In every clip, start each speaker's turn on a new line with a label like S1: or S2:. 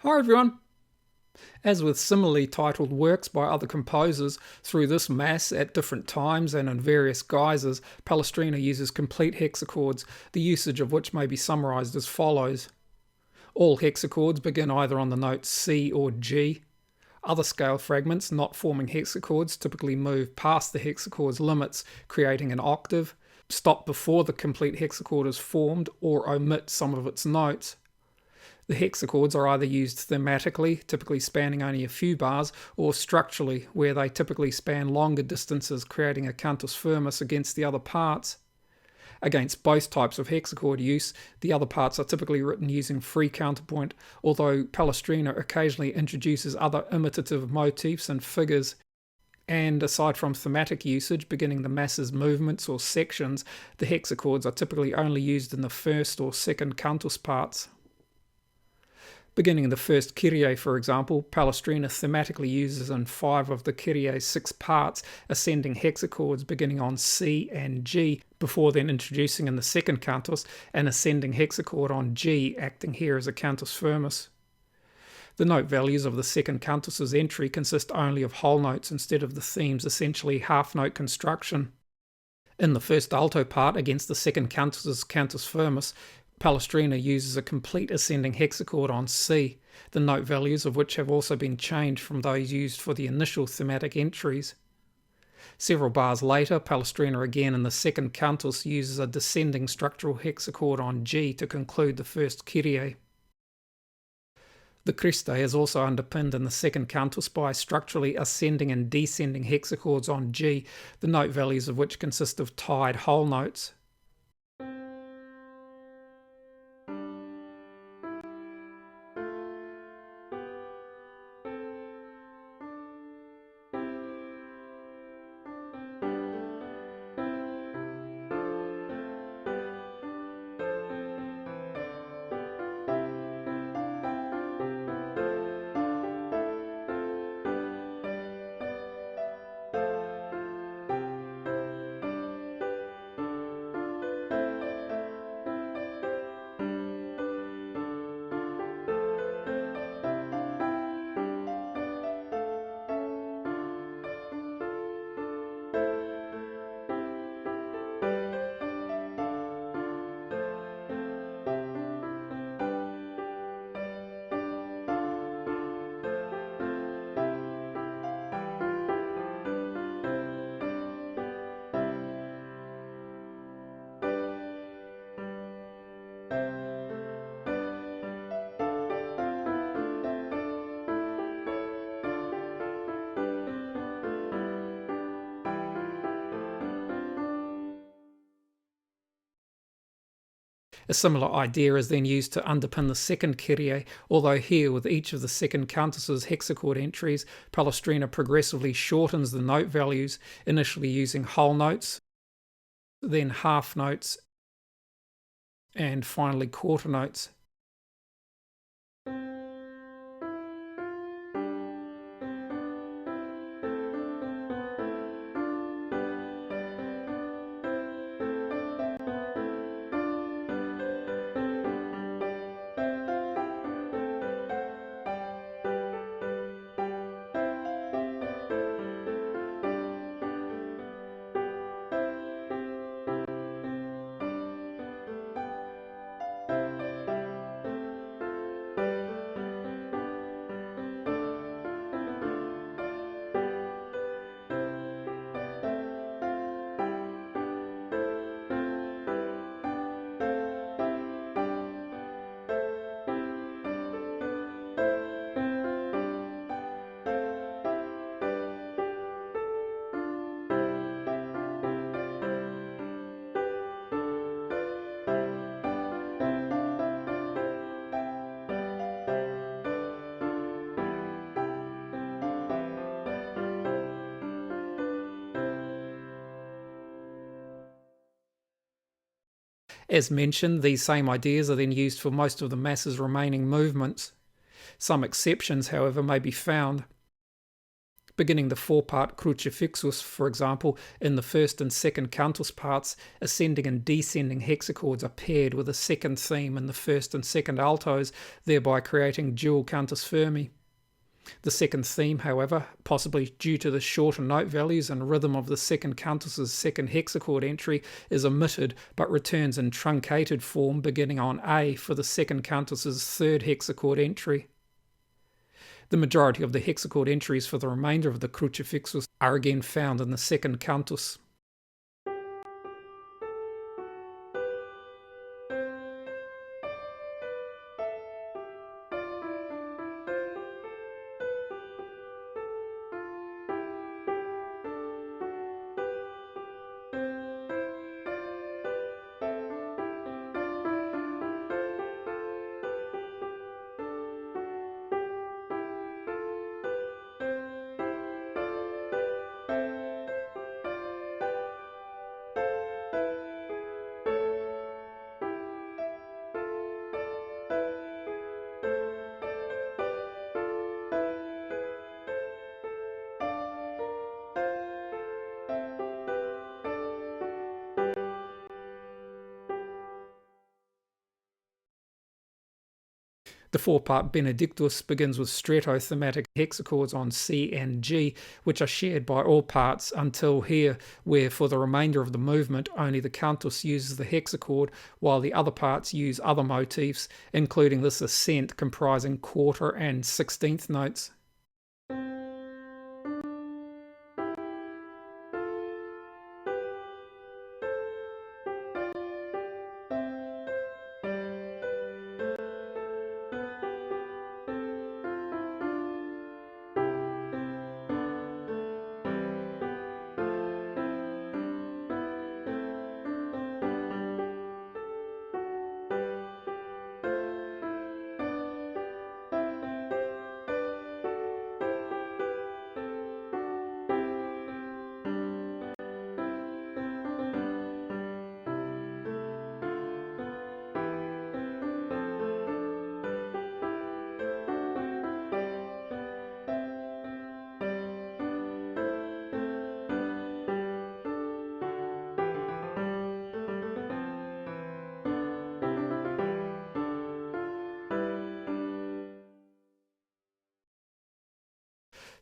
S1: Hi everyone! As with similarly titled works by other composers, through this mass at different times and in various guises, Palestrina uses complete hexachords, the usage of which may be summarised as follows. All hexachords begin either on the note C or G. Other scale fragments not forming hexachords typically move past the hexachord's limits, creating an octave, stop before the complete hexachord is formed, or omit some of its notes. The hexachords are either used thematically, typically spanning only a few bars, or structurally, where they typically span longer distances, creating a cantus firmus against the other parts. Against both types of hexachord use, the other parts are typically written using free counterpoint, although Palestrina occasionally introduces other imitative motifs and figures. And aside from thematic usage, beginning the mass's movements or sections, the hexachords are typically only used in the first or second cantus parts. Beginning in the first Kyrie, for example, Palestrina thematically uses in 5 of the Kyrie's 6 parts ascending hexachords beginning on C and G, before then introducing in the second cantus an ascending hexachord on G, acting here as a cantus firmus. The note values of the second cantus's entry consist only of whole notes instead of the theme's essentially half-note construction. In the first alto part against the second cantus's cantus firmus, Palestrina uses a complete ascending hexachord on C, the note values of which have also been changed from those used for the initial thematic entries. Several bars later, Palestrina again in the second cantus uses a descending structural hexachord on G to conclude the first Kyrie. The Christe is also underpinned in the second cantus by structurally ascending and descending hexachords on G, the note values of which consist of tied whole notes. A similar idea is then used to underpin the second Kyrie, although here with each of the second cantus's hexachord entries, Palestrina progressively shortens the note values, initially using whole notes, then half notes, and finally quarter notes. As mentioned, these same ideas are then used for most of the mass's remaining movements. Some exceptions, however, may be found. Beginning the 4-part crucifixus, for example, in the first and second cantus parts, ascending and descending hexachords are paired with a second theme in the first and second altos, thereby creating dual cantus firmi. The second theme, however, possibly due to the shorter note values and rhythm of the second cantus's second hexachord entry, is omitted but returns in truncated form beginning on A for the second cantus's third hexachord entry. The majority of the hexachord entries for the remainder of the crucifixus are again found in the second cantus. The 4-part Benedictus begins with stratothematic hexachords on C and G, which are shared by all parts until here, where for the remainder of the movement only the cantus uses the hexachord, while the other parts use other motifs, including this ascent comprising quarter and 16th notes.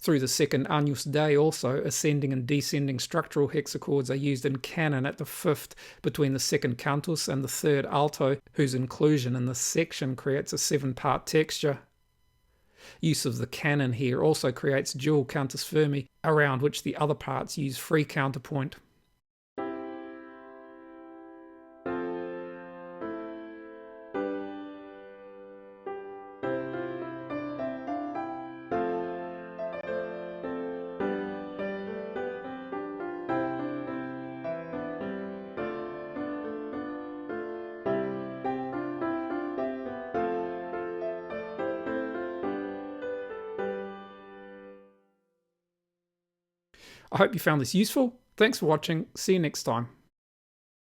S1: Through the second Agnus Dei also, ascending and descending structural hexachords are used in canon at the 5th between the second cantus and the third alto, whose inclusion in this section creates a 7-part texture. Use of the canon here also creates dual cantus firmi, around which the other parts use free counterpoint. I hope you found this useful. Thanks for watching. See you next time.